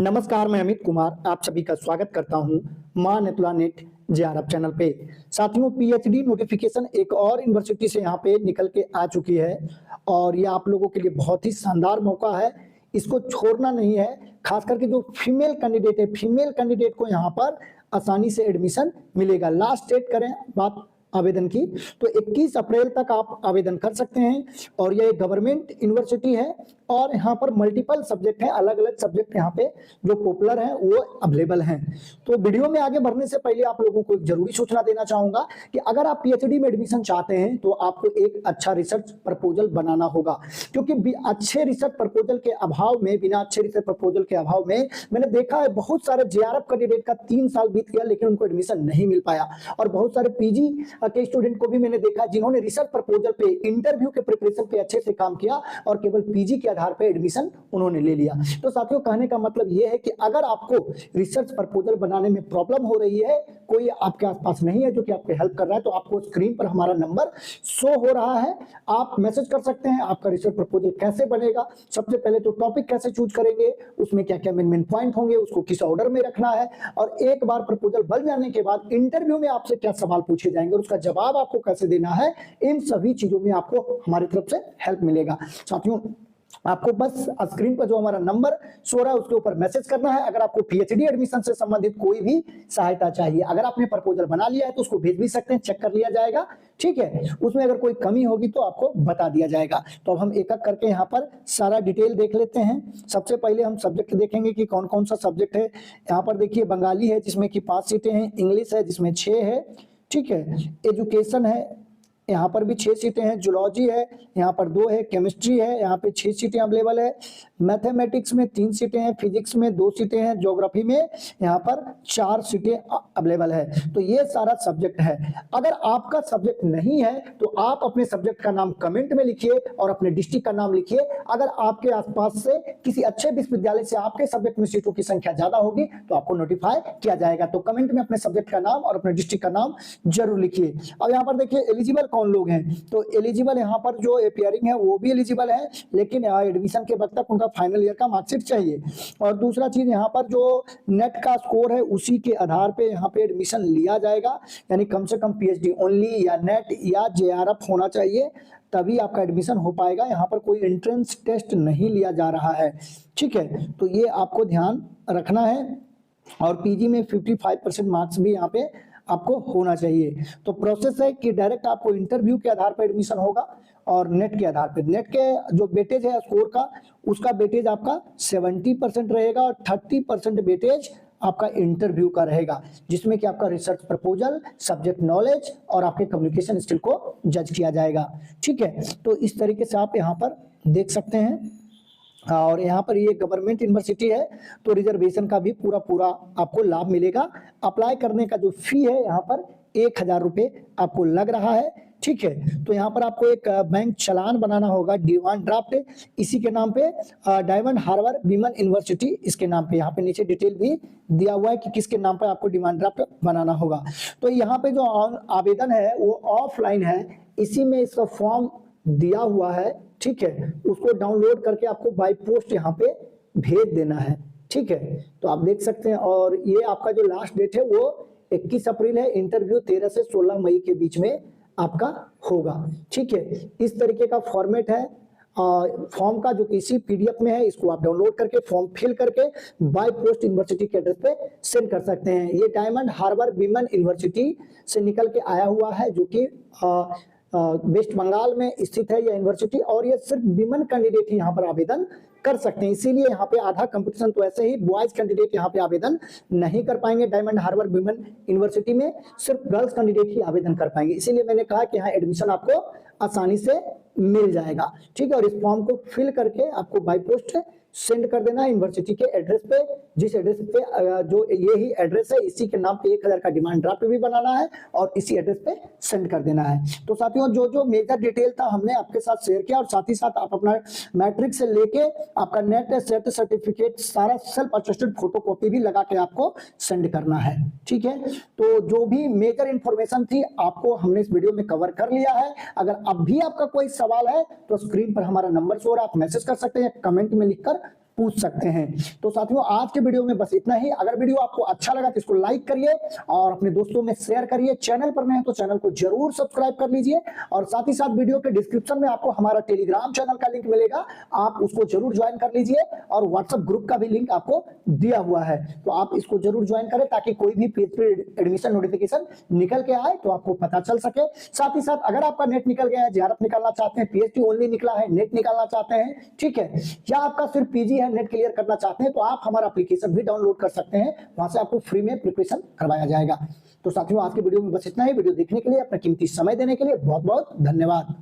नमस्कार, मैं अमित कुमार आप सभी का स्वागत करता हूं मां नेतुला नेट जेआरएफ चैनल पे। साथियों, पीएचडी नोटिफिकेशन एक और यूनिवर्सिटी से यहाँ पे निकल के आ चुकी है और ये आप लोगों के लिए बहुत ही शानदार मौका है। इसको छोड़ना नहीं है। खास करके जो फीमेल कैंडिडेट है, फीमेल कैंडिडेट को यहाँ पर आसानी से एडमिशन मिलेगा। लास्ट डेट करें बात आवेदन की तो 21 अप्रैल तक आप आवेदन कर सकते हैं और यह एक गवर्नमेंट यूनिवर्सिटी है और यहाँ पर मल्टीपल सब्जेक्ट हैं, अलग अलग सब्जेक्ट यहाँ पे जो पॉपुलर हैं वो अवेलेबल हैं। तो वीडियो में आगे बढ़ने से पहले आप लोगों को एक जरूरी सूचना देना चाहूंगा कि अगर आप पीएचडी में एडमिशन चाहते हैं तो आपको एक अच्छा रिसर्च प्रपोजल बनाना होगा, क्योंकि अच्छे रिसर्च प्रपोजल के अभाव में, बिना अच्छे रिसर्च प्रपोजल के अभाव में मैंने देखा है बहुत सारे जेआरएफ कैंडिडेट का 3 साल बीत गया लेकिन उनको एडमिशन नहीं मिल पाया। और बहुत सारे पीजी के स्टूडेंट को भी मैंने देखा जिन्होंने रिसर्च प्रपोजल पे, इंटरव्यू के प्रिपरेशन पे अच्छे से काम किया और केवल पीजी के आधार पे एडमिशन उन्होंने ले लिया। तो साथियों, कहने का मतलब यह है कि अगर आपको रिसर्च प्रपोजल बनाने में प्रॉब्लम हो रही है, कोई आपके आसपास नहीं है जो कि आपकी हेल्प कर रहा है, तो आपको स्क्रीन पर हमारा नंबर शो हो रहा है, आप मैसेज कर सकते हैं। आपका रिसर्च प्रपोजल कैसे बनेगा, सबसे पहले तो टॉपिक कैसे चूज करेंगे, उसमें क्या क्या मेन पॉइंट होंगे, उसको किस ऑर्डर में रखना है, और एक बार प्रपोजल बन जाने के बाद इंटरव्यू में आपसे क्या सवाल पूछे जाएंगे और उसका जवाब आपको कैसे देना है, इन सभी चीजों में आपको हमारी तरफ से हेल्प मिलेगा। साथियों, आपको बस स्क्रीन पर जो हमारा नंबर शो रहा है उसके ऊपर मैसेज करना है। अगर आपको पीएचडी एडमिशन से संबंधित कोई भी सहायता चाहिए, अगर आपने प्रपोजल बना लिया है तो उसको भेज भी सकते हैं, चेक कर लिया जाएगा, ठीक है। उसमें अगर कोई कमी होगी तो आपको बता दिया जाएगा। तो अब हम एक एक करके यहाँ पर सारा डिटेल देख लेते हैं। सबसे पहले हम सब्जेक्ट देखेंगे कि कौन कौन सा सब्जेक्ट है। यहाँ पर देखिए, बंगाली है जिसमें कि 5 सीटें हैं, इंग्लिश है जिसमें 6 है, ठीक है, एजुकेशन है यहाँ पर भी 6 सीटें हैं, जूलॉजी है यहाँ पर 2 है, केमिस्ट्री है यहाँ पे 6 सीटें अवेलेबल है, मैथमेटिक्स में 3 सीटें हैं, फिजिक्स में 2 सीटें हैं, ज्योग्राफी में यहाँ पर 4 सीटें अवेलेबल है। तो ये सारा सब्जेक्ट है। अगर आपका सब्जेक्ट नहीं है तो आप अपने सब्जेक्ट का नाम कमेंट में लिखिए और अपने डिस्ट्रिक्ट का नाम लिखिए। अगर आपके आसपास से किसी अच्छे विश्वविद्यालय से आपके सब्जेक्ट में सीटों की संख्या ज्यादा होगी तो आपको नोटिफाई किया जाएगा। तो कमेंट में अपने सब्जेक्ट का नाम और अपने डिस्ट्रिक्ट का नाम जरूर लिखिए। अब यहाँ पर देखिए एलिजिबल कौन लोग हैं, तो एलिजिबल यहाँ पर जो अपियरिंग है वो भी एलिजिबल है, लेकिन एडमिशन के वक्त तक उनका फाइनल ईयर का मार्कशीट चाहिए। और दूसरा चीज, यहाँ पर जो नेट का स्कोर है उसी के आधार पे यहाँ पे एडमिशन लिया जाएगा, यानी कम से कम पीएचडी ओनली या नेट या जेआरएफ होना चाहिए, तभी आपका एडमिशन हो पाएगा। यहाँ पर कोई एंट्रेंस टेस्ट नहीं लिया जा रहा है, ठीक है। तो ये आपको ध्यान रखना है। और पीजी में 55% मार्क्स भी यहाँ पे आपको होना चाहिए। तो प्रोसेस है कि डायरेक्ट आपको इंटरव्यू के आधार पर एडमिशन होगा और नेट के आधार पर। नेट के जो वेटेज है स्कोर का, उसका वेटेज आपका 70% रहेगा और 30% वेटेज आपका इंटरव्यू का रहेगा, जिसमें कि आपका रिसर्च प्रपोजल, सब्जेक्ट नॉलेज और आपके कम्युनिकेशन स्किल को जज किया जाएगा, ठीक है। तो इस तरीके से आप यहाँ पर देख सकते हैं। और यहाँ पर ये गवर्नमेंट यूनिवर्सिटी है तो रिजर्वेशन का भी पूरा आपको लाभ मिलेगा। अप्लाई करने का जो फी है यहाँ पर 1000 रुपये आपको लग रहा है, ठीक है। तो यहाँ पर आपको एक बैंक चालान बनाना होगा, डिमांड ड्राफ्ट, इसी के नाम पे डायमंड हार्बर विमेन यूनिवर्सिटी, इसके नाम पे। यहाँ पे नीचे डिटेल भी दिया हुआ है कि किसके नाम पे आपको डिमांड ड्राफ्ट बनाना होगा। तो यहाँ पे जो आवेदन है वो ऑफलाइन है, इसी में इसका फॉर्म दिया हुआ है, ठीक है। उसको डाउनलोड करके आपको बाय पोस्ट यहाँ पे भेज देना है, ठीक है। तो आप देख सकते हैं। और ये आपका जो लास्ट डेट है वो 21 अप्रैल है। इंटरव्यू 13 से 16 मई के बीच में आपका होगा, ठीक है। इस तरीके का फॉर्मेट है फॉर्म का, जो किसी पीडीएफ में है। इसको आप डाउनलोड करके फॉर्म फिल करके बाय पोस्ट यूनिवर्सिटी के एड्रेस पे सेंड कर सकते हैं। ये डायमंड हार्बर विमेन यूनिवर्सिटी से निकल के आया हुआ है, जो कि वेस्ट बंगाल में स्थित है यह यूनिवर्सिटी, और ये सिर्फ विमेन कैंडिडेट ही यहाँ पर आवेदन कर सकते हैं। इसीलिए यहाँ पे आधा कंपटीशन तो ऐसे ही बॉयज कैंडिडेट यहाँ पे आवेदन नहीं कर पाएंगे। डायमंड हार्बर विमेन यूनिवर्सिटी में सिर्फ गर्ल्स कैंडिडेट ही आवेदन कर पाएंगे। इसीलिए मैंने कहा कि यहाँ एडमिशन आपको आसानी से मिल जाएगा, ठीक है। और इस फॉर्म को फिल करके आपको बाय पोस्ट सेंड कर देना है यूनिवर्सिटी के एड्रेस पे, जिस एड्रेस पे जो ये ही एड्रेस है, इसी के नाम पे 1000 का डिमांड ड्राफ्ट भी बनाना है और इसी एड्रेस पे सेंड कर देना है। तो साथियों, जो जो मेजर डिटेल था हमने आपके साथ शेयर किया, और साथ ही साथ आप अपना मैट्रिक से लेके आपका नेट सेट सर्टिफिकेट सारा सेल्फ अटेस्टेड फोटोकॉपी भी लगा के आपको सेंड करना है, ठीक है। तो जो भी मेजर इंफॉर्मेशन थी आपको हमने इस वीडियो में कवर कर लिया है। अगर अब भी आपका कोई सवाल है तो स्क्रीन पर हमारा नंबर शो हो रहा है, आप मैसेज कर सकते हैं, कमेंट में लिखकर पूछ सकते हैं। तो साथियों आज के वीडियो में बस इतना ही। अगर वीडियो आपको अच्छा लगा तो इसको लाइक करिए और अपने दोस्तों में शेयर करिए। चैनल पर नए हैं तो चैनल को जरूर सब्सक्राइब कर लीजिए और साथ ही साथ वीडियो के डिस्क्रिप्शन में आपको हमारा टेलीग्राम चैनल का लिंक मिलेगा, आप उसको जरूर ज्वाइन कर लीजिए और व्हाट्सएप ग्रुप का भी लिंक आपको दिया हुआ है, तो आप इसको जरूर ज्वाइन करें ताकि कोई भी पीएचडी एडमिशन नोटिफिकेशन निकल के आए तो आपको पता चल सके। साथ ही साथ अगर आपका नेट निकल गया है, जेआरएफ निकालना चाहते हैं, पीएचडी ओनली निकला है, नेट निकालना चाहते हैं, ठीक है, या आपका सिर्फ पीजी है, नेट क्लियर करना चाहते हैं, तो आप हमारा एप्लीकेशन भी डाउनलोड कर सकते हैं, वहां से आपको फ्री में प्रिपरेशन करवाया जाएगा। तो साथियों आज के वीडियो में बस इतना ही। वीडियो देखने के लिए, अपना कीमती समय देने के लिए बहुत बहुत धन्यवाद।